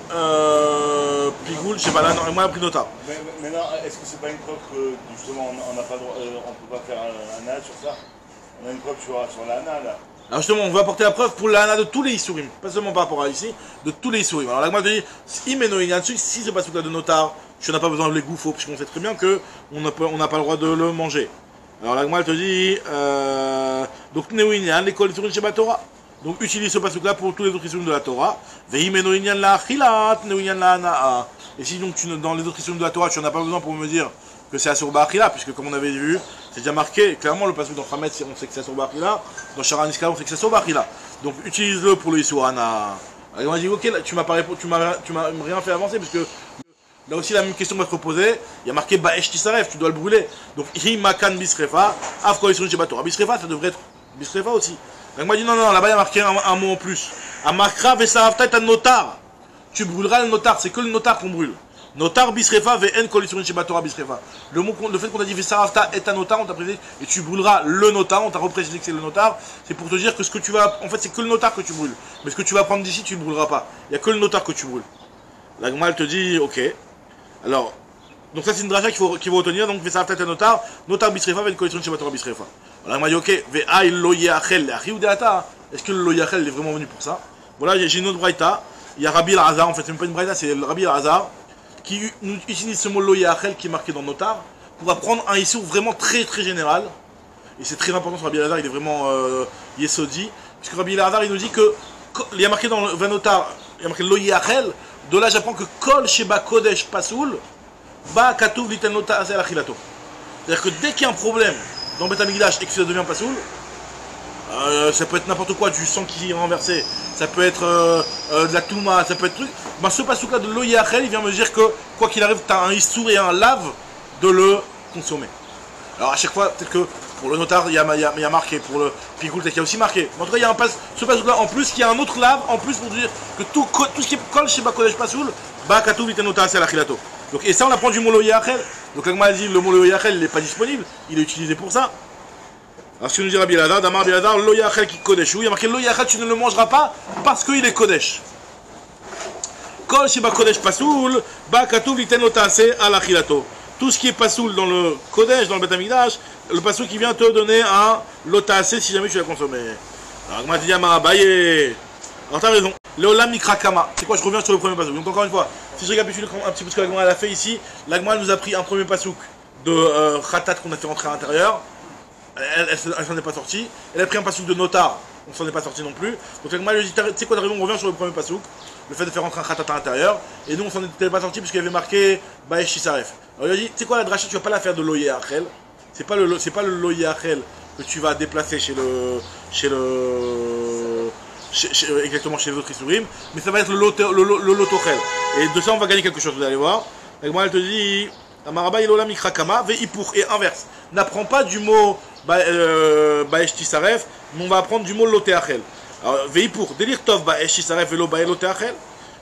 Pigoul, je sais pas là, non, elle m'a pris notar. Mais non, est-ce que c'est pas une preuve que justement on n'a pas on peut pas faire un âne sur ça? On a une preuve sur la Hana là. Alors justement, on va apporter la preuve pour la Hana de tous les Issourim, pas seulement par rapport à ici, de tous les Issourim. Alors là, moi je te dis, Imeno Inyan, si c'est pas ce là de notar, tu n'as pas besoin de les gouffres, puisqu'on sait très bien qu'on n'a pas le droit de le manger. Alors là, moi elle te dit, donc Neo Inyan, l'école Issourim Sheba Torah. Donc utilise ce pasuk là pour tous les autres Issourim de la Torah. Ve'imeno Inyan la achilat, Neo Inyan la Hana. Et si donc dans les autres Issourim de la Torah, tu n'en as pas besoin pour me dire que c'est Asur Ba'achila, puisque comme on avait vu, c'est déjà marqué, clairement le pasuk dans Chametz, on sait que c'est Asur Ba'achila, dans Sharon Iskal, on sait que c'est Asur Ba'achila. Donc utilise-le pour le Issur Hana. Alors on a dit, ok, là, tu m'as rien fait avancer, parce que là aussi la même question va te reposer, il y a marqué Ba'esh Tisaref, tu dois le brûler. Donc Himakan Bisrefa, Afko Issur Shebatora. Bisrefa, ça devrait être Bisrefa aussi. Donc on m'a dit, non, là-bas il y a marqué un mot en plus. Amakra Vesarafta est un notar. Tu brûleras le notar, c'est que le notar qu'on brûle. Notar bisrefa ve'en kol isurin shebatora bisrefa. Le fait qu'on a dit Vesaravta est un notar, on t'a précisé, et tu brûleras le notar, on t'a reprécisé que c'est le notar, c'est pour te dire que ce que tu vas. En fait, c'est que le notar que tu brûles. Mais ce que tu vas prendre d'ici, tu ne brûleras pas. Il n'y a que le notar que tu brûles. La Gemara, elle te dit, ok. Alors, donc ça, c'est une dracha qu'il faut retenir. Donc, Vesaravta est un notar, notar bisrefa ve'en kol isurin shebatora bisrefa. Alors, la Gemara dit, ok, ve'aï lo yachel, est-ce que le lo yachel est vraiment venu pour ça? Voilà, j'ai une autre braïta. Il y a Rabbi al-Hazar, en fait, c'est même pas une braïta, c'est Rabbi al-Hazar qui utilise ce mot lo yachel qui est marqué dans notar pour apprendre un issour vraiment très très général. Et c'est très important sur Rabbi al-Hazar, il est vraiment yesodi. Puisque Rabbi al-Hazar, il nous dit que, il y a marqué dans le Vanotar, il y a marqué lo yachel, de là j'apprends que kol sheba kodesh pasoul, ba katouv litel notar asel achilato. C'est-à-dire que dès qu'il y a un problème dans Beth Amikdash et que ça devient pasoul, ça peut être n'importe quoi, du sang qui est renversé, ça peut être de la touma, ça peut être truc. Ben, ce pasouk là de lo yachel, il vient me dire que quoi qu'il arrive, tu as un issour et un lave de le consommer. Alors à chaque fois, peut-être que pour le notar, il y a marqué, pour le pigoul, peut-être qu'il y a aussi marqué. Mais en tout cas, il y a ce pasouk là en plus, qui a un autre lave en plus pour dire que tout ce qui colle chez Bakodesh Pasoul, ba katou vite notar c'est la khilato. Donc, et ça, on apprend du mot lo yachel. Donc, comme m'a dit, le mot lo yachel, il n'est pas disponible, il est utilisé pour ça. Alors ce que nous dit Rabbi Elazar, Damar Rabbi Elazar, lo yachel ki kodesh. Il y a marqué lo yachel, tu ne le mangeras pas parce qu'il est kodesh. Kol shiba kodesh pasoul, ba katuv liten lo taase al achilato. Tout ce qui est pasoul dans le kodesh, dans le Beth Amikdash, le pasoul qui vient te donner un lo taase si jamais tu l'as consommé. Alors comment tu dis Amar Abaye? Alors t'as raison. Leolam mikra kama. C'est quoi? Je reviens sur le premier pasouk. Donc encore une fois, si je récapitule un petit peu ce que l'Agma a fait ici, l'Agma nous a pris un premier pasouk de khatat qu'on a fait rentrer à l'intérieur. Elle s'en est pas sortie. Elle a pris un pasouk de notar. On s'en est pas sorti non plus. Donc l'Agma lui dit, tu sais quoi, t'as raison, on revient sur le premier pasouk. Le fait de faire rentrer un khatat à l'intérieur. Et nous on s'en était pas sorti puisqu'il y avait marqué Baesh Shisaref. Alors il a dit, tu sais quoi la dracha, tu vas pas la faire de loyer achel. C'est pas le loyer achel que tu vas déplacer exactement chez les autres Isurim, mais ça va être le lotochel. Et de ça, on va gagner quelque chose, vous allez voir. Et moi, elle te dit, Amaraba ilola mikrakama, veipur, et inverse. N'apprends pas du mot baesh tisaref, mais on va apprendre du mot loteachel. Alors, veipur, délire tov baesh tisaref velo bae loteachel.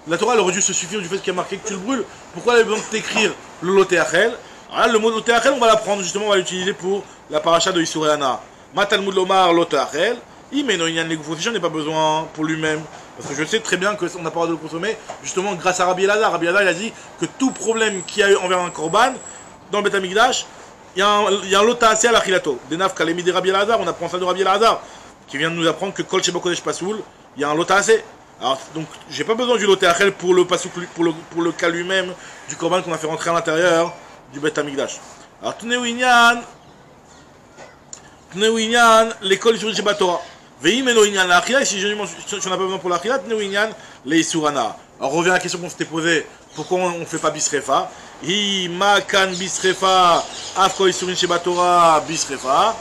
La Torah, elle aurait dû se suffire du fait qu'il y a marqué que tu le brûles. Pourquoi elle a besoin de t'écrire le loteachel? Alors là, le mot loteachel, on va l'apprendre, justement, on va l'utiliser pour la paracha de Isureana. Matalmud lomar loteachel. Mais non, il n'est pas besoin pour lui-même. Parce que je sais très bien qu'on n'a pas le droit de le consommer. Justement, grâce à Rabbi Elazar. Rabbi Elazar, il a dit que tout problème qu'il y a eu envers un korban, dans le Beth Amikdash, il y a un lota assez à l'achilato. Denaf kalemi de Rabbi Elazar, on apprend ça de Rabbi Elazar, qui vient de nous apprendre que Kol Sheba Kodesh Pasoul, il y a un lota assez. Alors, donc, j'ai pas besoin du lota achel pour le pasouk, pour le cas lui-même du korban qu'on a fait rentrer à l'intérieur du Beth Amikdash. Alors, Tneuinyan, l'école sur Sheba Torah. Si je n'en ai pas besoin pour l'achilat, les Isurana. Alors on revient à la question qu'on s'était posée, pourquoi on ne fait pas bisrefa? Ma kan bisrefa, afko isurin sheba Torah bisrefa.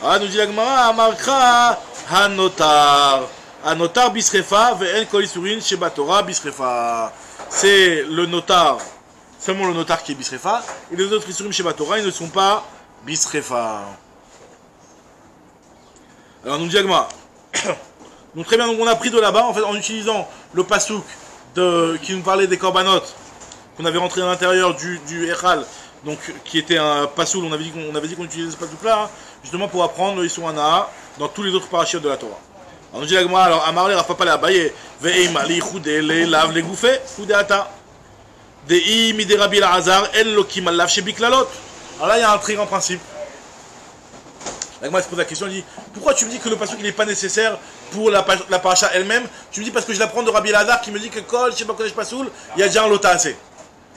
Ah, nous dit la Gemara, amarkra hanotar. Hanotar bisrefa, ve'en kol isurin sheba Torah bisrefa. C'est le notar, seulement le notar qui est bisrefa, et les autres isurim sheba Torah, ils ne sont pas bisrefa. Alors nous dit la Gemara. Donc très bien, donc on a pris de là-bas en fait en utilisant le pasouk qui nous parlait des corbanotes qu'on avait rentré à l'intérieur du Echal, donc qui était un pasoul, on avait dit qu'on utilisait ce pasouk là, justement pour apprendre le Isuana dans tous les autres parachutes de la Torah. Alors nous dit la Gemara, alors Amarle Rafapa le Abaye, Ve'imali Choudele Lav le Gouffé, Foudeata, Dei Mide Rabbi Elazar, El Lokim Alav Shebiklalot. Alors là il y a un très grand principe. Moi, je pose la question, il dit, pourquoi tu me dis que le pasouk il n'est pas nécessaire pour la paracha elle-même? Tu me dis parce que je l'apprends de Rabbi Elazar qui me dit que Kol, je sais pas Kodesh Pasoul, il y a déjà un lota assez.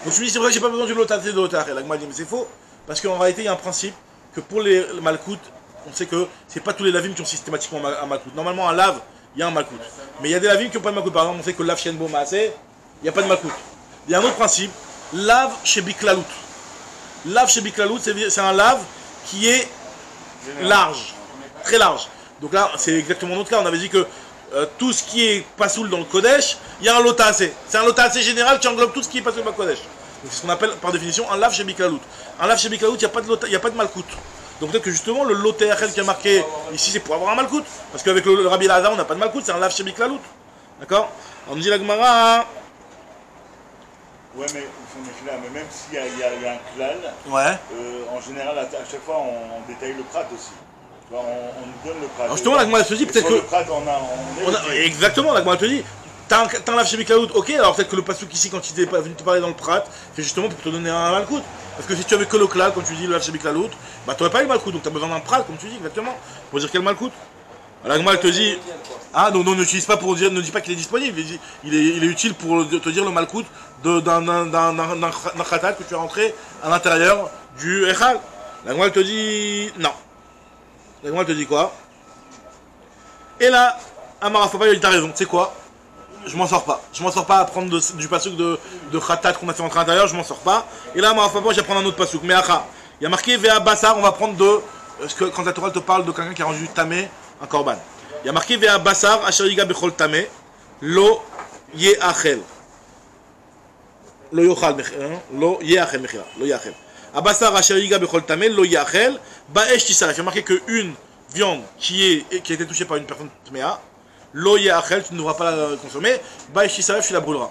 Donc tu me dis, c'est vrai que j'ai pas besoin du lota assez de lota assez. Moi, je dis, mais c'est faux, parce qu'en réalité, il y a un principe que pour les malkout, on sait que c'est pas tous les lavim qui ont systématiquement un malkout. Normalement, un lave, il y a un malkout. Mais il y a des lavim qui n'ont pas de malkout. Par exemple, on sait que lave shenbo maaseh, il n'y a pas de malkout. Il y a un autre principe, lave chez biklalout. Lave chez biklalout, c'est un lave qui est large, très large. Donc là, c'est exactement notre cas. On avait dit que tout ce qui est pasoul dans le Kodesh, il y a un lota assez. C'est un lota assez général qui englobe tout ce qui est pasoul dans le Kodesh. Donc c'est ce qu'on appelle par définition un lave chez Biklalout. Un lave chez Biklalout, il n'y a pas de lota, il n'y a pas de malkout. Donc peut-être que justement le loté achel qui a marqué ici, c'est pour avoir un malkout. Parce qu'avec le Rabbi Elazar, on n'a pas de malkout, c'est un lave chez Biklalout. D'accord? On nous dit la Gemara. Ouais, mais même s'il y a un klal, ouais. En général, à chaque fois, on détaille le prat aussi. Tu vois, on nous donne le prat. Alors justement, la Gemara se dit peut-être que. Le prat, exactement, la Gemara te dit. T'as un lave chez Biklalout, ok, alors peut-être que le pasouk ici, quand il est venu te parler dans le prat, c'est justement pour te donner un malkout. Parce que si tu avais que le klal, comme tu dis, le lave chez Biklalout, bah t'aurais pas eu le malkout, donc t'as besoin d'un prat, comme tu dis, exactement. Pour dire quel malkout. La Gemara te dit. Ah non, n'utilise pas pour dire, ne dis pas qu'il est disponible, il est utile pour te dire le malkout d'un khatat que tu as rentré à l'intérieur du Echal. La Gemara te dit non. La Gemara te dit quoi? Et là, Amara Fapa, il dit t'as raison, tu sais quoi? Je m'en sors pas. Je m'en sors pas à prendre du pasouk de khatat qu'on a fait rentrer à l'intérieur, je m'en sors pas. Et là, Amara Fapa, je vais prendre un autre pasouk. Mais Acha, il y a marqué Vea Bassar, on va prendre quand la Torah te parle de quelqu'un qui a rendu tamé un korban. Il y a marqué Vea Bassar, Asher Yiga Bechol Tamé, Lo Yeachel. Lo Yochal Mechira, Lo Yeachel Mechira, Lo Yeachel. Abassar Asher Yiga Bechol Tamé, Lo Yeachel, Baesh Tisaref. Il y a marqué qu'une viande qui a été touchée par une personne tméa, Lo Yeachel, tu ne devras pas la consommer, Baesh Tisaref, tu la brûleras.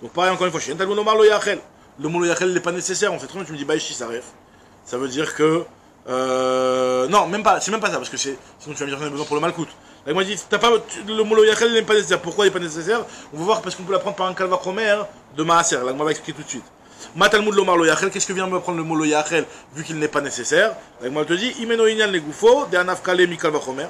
Donc pareil, encore une fois, je suis Lo Yeachel. Le mot Lo Yeachel n'est pas nécessaire, on sait très bien, tu me dis Baesh Tisaref. Ça veut dire que Non, même pas, c'est même pas ça, parce que sinon tu vas me dire qu'on a besoin pour le malcoute. Là, moi, je dis, le mot lo yachel, il n'est pas nécessaire. Pourquoi il n'est pas nécessaire? On va voir parce qu'on peut l'apprendre par un kalva chomer de maaser. Là, moi, va expliquer tout de suite. Matalmud lomar lo yachel, qu'est-ce que vient me prendre le mot lo yachel, vu qu'il n'est pas nécessaire? Là, moi, je te dis, imeno inyan le gufo, de anaf kale mi kalva chomer.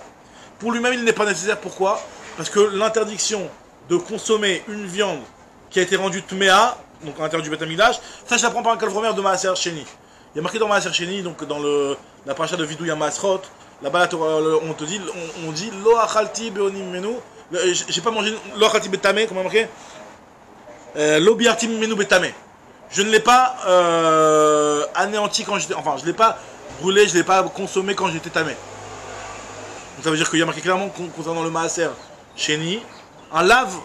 Pour lui-même, il n'est pas nécessaire. Pourquoi? Parce que l'interdiction de consommer une viande qui a été rendue tmea, donc à l'intérieur du Beth Amikdash, ça, je l'apprends par un kalva chomer de maaser sheni. Il y a marqué dans maaser sheni, donc dans la paracha de Vidou Yamasrot. Là-bas, on te dit, on dit lo achalti beonim menu. J'ai pas mangé lo achalti betame, comment marqué? Lo biarti menu betame. Je ne l'ai pas anéanti quand j'étais, enfin, je l'ai pas brûlé, je l'ai pas consommé quand j'étais tamé. Donc ça veut dire qu'il y a marqué clairement concernant le maaser sheni, un lave.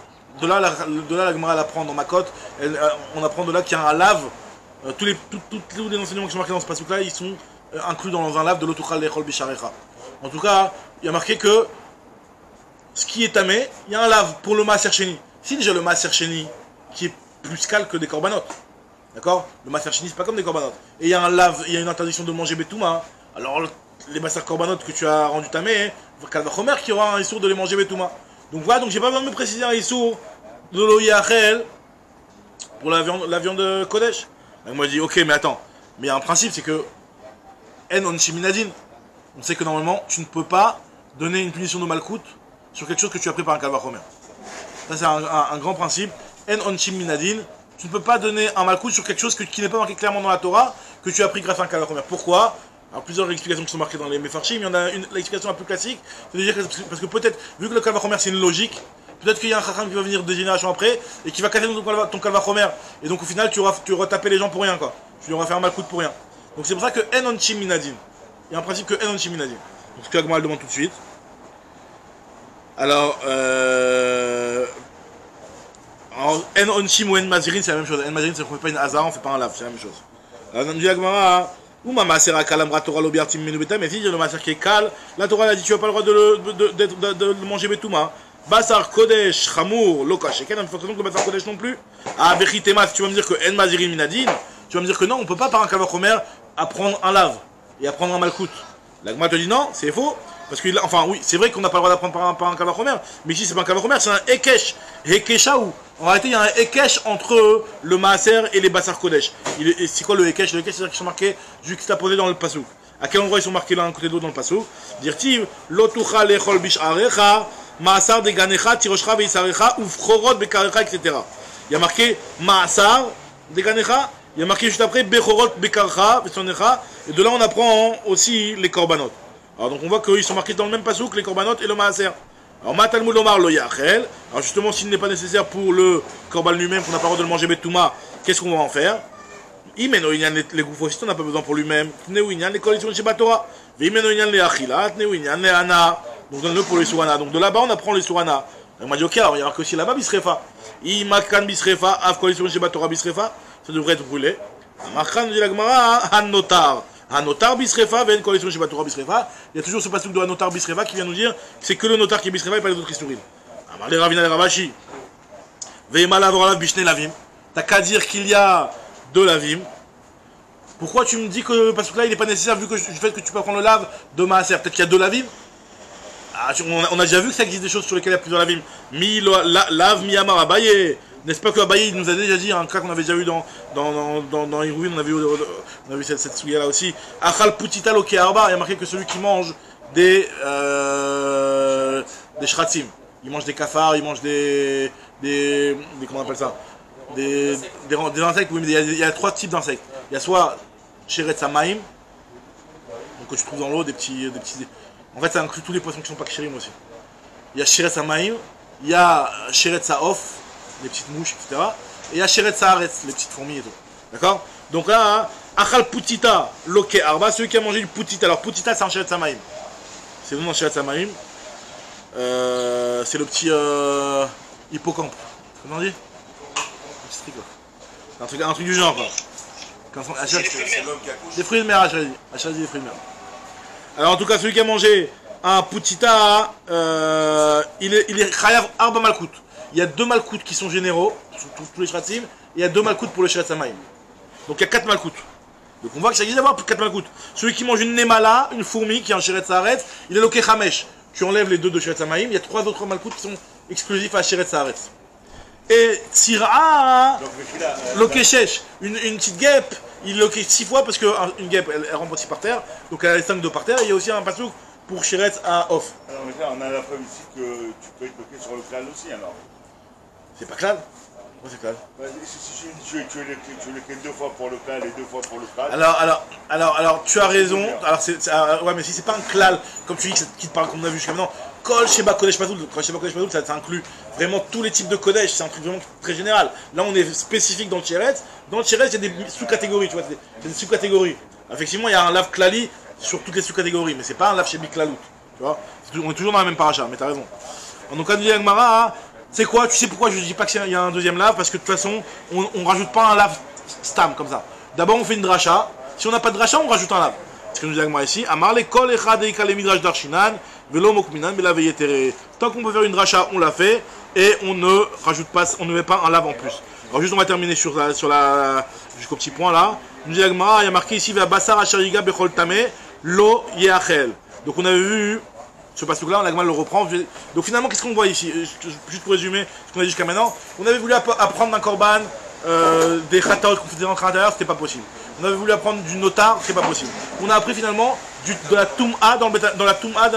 De là, la Gemara l'apprend dans ma cote. On apprend de là qu'il y a un lave. Tous les enseignements qui sont marqués dans ce passage-là, ils sont inclus dans un lave de l'otuchal lechol bisharecha. En tout cas, il y a marqué que ce qui est tamé, il y a un lave pour le maaser sheni. Si déjà le maaser sheni, qui est plus calme que des corbanotes, d'accord? Le maaser sheni, c'est pas comme des corbanotes. Et il y a un lave, il y a une interdiction de manger betouma. Alors, les maaser corbanotes que tu as rendu tamé, kalva chomer qui aura un issour de les manger betouma. Donc voilà, donc j'ai pas besoin de me préciser un issour de lo yachel pour la viande kodesh. Moi je dis ok, mais attends, mais il y a un principe, c'est que en onshim minadin. On sait que normalement tu ne peux pas donner une punition de malkout sur quelque chose que tu as pris par un kalva chomer. Ça c'est un grand principe. En onshim minadin. Tu ne peux pas donner un malkout sur quelque chose qui n'est pas marqué clairement dans la Torah, que tu as pris grâce à un kalva chomer. Pourquoi? Alors plusieurs explications qui sont marquées dans les Mefarshim, il y en a l'explication la plus classique, c'est de dire que parce que peut-être, vu que le kalva chomer c'est une logique, peut-être qu'il y a un chacham qui va venir 2 générations après et qui va casser ton kalva chomer. Et donc au final tu auras tapé les gens pour rien, quoi. Tu lui auras fait un malkout pour rien. Donc c'est pour ça que en onshim minadin. Il y a un principe que en onshim minadin. Donc ce que Agma le demande tout de suite. Alors en onshim ou en mazirin c'est la même chose. En mazirin c'est qu'on fait pas une hasard, on fait pas un lave, c'est la même chose. Alors on dit Agma, ou ma masera kalamra Torah lo biartim menu beta, mais si le maser qui est kal, la Torah a dit tu n'as pas le droit de manger betouma. Basar kodesh chamour lokash, et qu'il faut que le basar kodesh non plus. Ah bechitema, si tu vas me dire que en mazirin minadin, tu vas me dire que non, on peut pas par un kalva chomer apprendre un lave et apprendre un malkout. L'agma te dit non, c'est faux. Parce que, enfin oui, c'est vrai qu'on n'a pas le droit d'apprendre par un kalva chomer, mais ici c'est pas un kalva chomer, c'est un ekesh. Ekeshaou. En réalité, il y a un ekesh entre le maaser et les basar kodesh. C'est quoi le ekesh? Le ekesh, c'est-à-dire qu'ils sont marqués juxtaposés dans le pasouk. À quel endroit ils sont marqués l'un à côté de l'autre dans le pasouk? Dire-t-il, lotucha lechol bisharecha, maasar de ganecha, tiroshcha beisarecha, ufchorot bekarecha, etc. Il y a marqué maasar de ganecha, il y a marqué juste après bechorot bekarecha, besonecha, et de là on apprend aussi les korbanot. Alors donc on voit qu'ils sont marqués dans le même pasouk, les korbanot et le maaser. Alors matalmud lomar lo yachel. Alors justement, s'il n'est pas nécessaire pour le korban lui-même, qu'on n'a pas le droit de le manger betouma, qu'est-ce qu'on va en faire? Imeno inyan les goufos, si on n'a pas besoin pour lui-même. Tneu inyan les coalitions de Shebatora. Vimeno inyan les achilat, tneu inyan les ana. Donc donne-le pour les surana. Donc de là-bas on apprend les surana. On m'a dit ok, alors il y a marqué aussi là-bas bisrefa. Imakan bisrefa, av coalition de Shebatora bisrefa. Ça devrait être brûlé. Amarkan dit la Gemara, hanotar. Hanotar bisrefa, ven coalition de Shebatora bisrefa. Il y a toujours ce passage de hanotar bisrefa qui vient nous dire que c'est que le notar qui est bisrefa et pas les autres historines. Amar les ravina les ravashi. Veima lavoralav bishne lavim. T'as qu'à dire qu'il y a 2 lavim. Pourquoi tu me dis que parce que là il n'est pas nécessaire vu que du fait que tu peux prendre le lave de maaser? Peut-être qu'il y a 2 lavim. Ah, on a déjà vu que ça existe des choses sur lesquelles il y a plusieurs lavim. Lave miyamar Abaye. N'est-ce pas que Abaye nous a déjà dit un cas qu'on avait déjà vu dans Iruvin, on a vu cette souillère là aussi. Achal putita lo ke'arba, il y a marqué que celui qui mange des shratzim, il mange des cafards, il mange des comment on appelle ça, des insectes. Oui, mais il y a 3 types d'insectes. Il y a soit Sheretz Hamaim, donc que tu trouves dans l'eau, des petits. En fait, ça inclut tous les poissons qui sont pas kshérim aussi. Il y a Sheretz Hamaim, il y a Sheretz Haof, les petites mouches, etc. Et il y a Sheretz Haaretz, les petites fourmis et tout. D'accord? Donc là, Achal Putita Loke Arba, celui qui a mangé du Putita. Alors Putita, c'est un Sheretz Hamaim. C'est le nom d'un Sheretz Hamaim. C'est le petit hippocampe. Comment on dit? Un truc du genre, quoi. C'est l'homme qui accouche. Des fruits de mer, Achadi des fruits de mer. Alors en tout cas, celui qui a mangé un Putita, il est Chayav Arba Malkout. Il y a 2 malkout qui sont généraux, sur tous les shratzim, et il y a 2 malkout pour le Sheretz Hamaim. Donc il y a 4 malkout. Donc on voit que ça existe d'avoir 4 malkout. Celui qui mange une nemala, une fourmi qui est en Sheret Saaretz, il est loké chamesh. Tu enlèves les deux de Sheret Samaïm, il y a 3 autres malkout qui sont exclusifs à Sheret Saaretz. Et Tsira, loké shesh, une petite guêpe, il loké 6 fois parce qu'une guêpe elle rentre aussi par terre, donc elle a les 5 de par terre, et il y a aussi un pasouk pour Sheret à off. Alors mais là, on a la preuve ici que tu peux être bloqué sur le klal aussi alors. C'est pas klal? Pourquoi c'est klal? Si tu es bloqué 2 fois pour le klal et 2 fois pour le klal. Alors, tu as raison. Alors, ouais, mais si c'est pas un klal, comme tu dis, qui te parle comme on a vu jusqu'à maintenant, Kol Sheba Kodesh Pazoul, ça inclut vraiment tous les types de Kodesh, c'est un truc vraiment très général. Là, on est spécifique dans le Tcheretz. Dans le Tcheretz, il y a des sous-catégories, tu vois, c'est des sous-catégories. Effectivement, il y a un lave klali sur toutes les sous-catégories, mais c'est pas un lave Shebi Klalout, tu vois. On est toujours dans la même paracha, mais t'as raison. En tout cas, nous dit Agmara, c'est quoi? Tu sais pourquoi je dis pas qu'il y a un deuxième lave? Parce que de toute façon, on rajoute pas un lave stam comme ça. D'abord, on fait une dracha. Si on n'a pas de dracha, on rajoute un lave. Ce que nous dit Agmara ici, Amar le kol echad eikale midrash darshinan, velo mokminan, bela veyetere. Tant qu'on peut faire une dracha, on la fait, et on ne rajoute pas, on ne met pas un lave en plus. Alors juste, on va terminer jusqu'au petit point là. Nous dit Agmara, il y a marqué ici, va basar ashariga bechol tame, lo yeachel. Donc on avait vu. Ce passage-là, on a mal le reprend. Donc finalement, qu'est-ce qu'on voit ici? Juste pour résumer ce qu'on a dit jusqu'à maintenant. On avait voulu apprendre d'un korban, des khataot qu'on faisait rentrer à l'intérieur, c'était pas possible. On avait voulu apprendre du notar, c'est pas possible. On a appris finalement de la toum'a dans la toum'a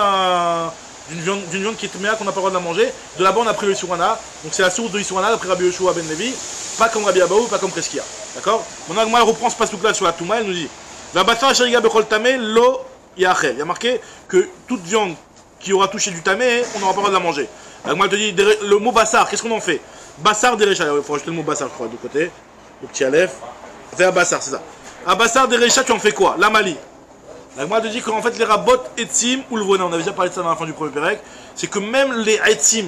d'une viande qui est toum'a qu'on n'a pas le droit de la manger. De là-bas, on a pris le Isurana. Donc c'est la source de Isurana d'après Rabbi Yoshua ben Levi. Pas comme Rabbi Abaou, pas comme Preskia. D'accord? Maintenant, Agmara reprend ce passage-là sur la toum'a. Elle nous dit va basar shariga bechol tameh lo yachel. Il y a marqué que toute viande qui aura touché du tamé, on n'aura pas le droit de la manger. Moi, je te dis, le mot bassar, qu'est-ce qu'on en fait? Bassar derecha, il faut rajouter le mot bassar, je crois, de côté. Le petit aleph. Faire bassar, c'est ça. À bassar derecha, tu en fais quoi? La mali. Moi, je te dis qu'en fait, les rabot, etzim ou le vona, on avait déjà parlé de ça dans la fin du premier pérec, c'est que même les etzim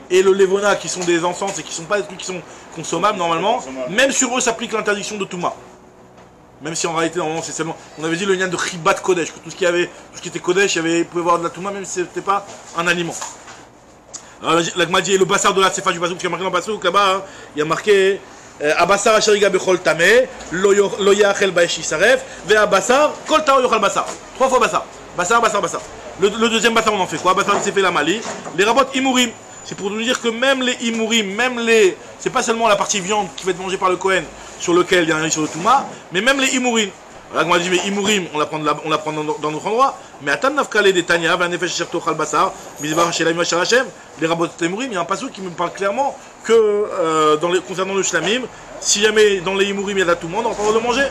et le levona, qui sont des encens et qui ne sont pas des trucs qui sont consommables normalement, même sur eux s'applique l'interdiction de Touma. Même si en réalité, normalement, c'est seulement. On avait dit le lien de Ribat Kodesh, que tout ce qui était Kodesh, il pouvait y avoir de la Touma, même si ce n'était pas un aliment. Alors, l'Agma dit le bassar de la Sefa du Basouk, qui a marqué dans le Basouk, là-bas, il y a marqué Abassar Ashariga Bechol Tameh, Lo Yachel Baeshi Saref, Ve Abassar, Kol Tao Yochal Bassar. 3 fois Bassar. Bassar, Bassar, Bassar. Le deuxième Bassar, on en fait quoi? Bassar, c'est fait la Mali. Les rabot Imourim. C'est pour nous dire que même les Imourim, c'est pas seulement la partie viande qui va être mangée par le Kohen, sur lequel il y a un risque de Touma, mais même les Imourim. Alors, on a dit, mais Imourim, on la prend dans notre endroit, mais à Nafkale des Tanya, Vanefesh Sherto Khalbassar, Mizvar Shelamim Hashem, les rabot Imourim, il y a un passage qui me parle clairement que concernant le Shlamim, si jamais dans les Imourim il y a de la Touma, on n'aura pas le droit de manger.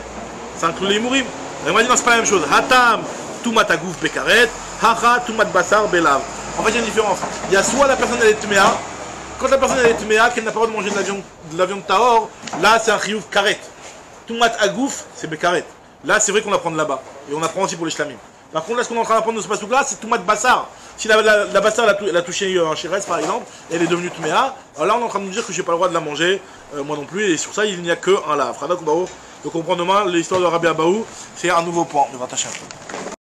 Ça inclut les Imourim. On a dit, non, c'est pas la même chose. Hatam, Toumat Agouf Bekaret, Hacha, Toumat Bassar, Belav. En fait, il y a une différence. Il y a soit la personne elle est Tméa, quand la personne elle est Tméa, qu'elle n'a pas le droit de manger de la viande tahor, là c'est un chiyuv karet. Toumat agouf, c'est bekaret. Là c'est vrai qu'on apprend de là-bas. Et on apprend aussi pour les shlamim. Par contre, là ce qu'on est en train d'apprendre de ce passage là, c'est toumat bassar. Si la bassar elle a touché un shirez par exemple, et elle est devenue Tméa, alors là on est en train de nous dire que j'ai pas le droit de la manger, moi non plus, et sur ça il n'y a que un lave. Donc on comprend demain l'histoire de Rabbi Abaou, c'est un nouveau point. On va tâcher un peu.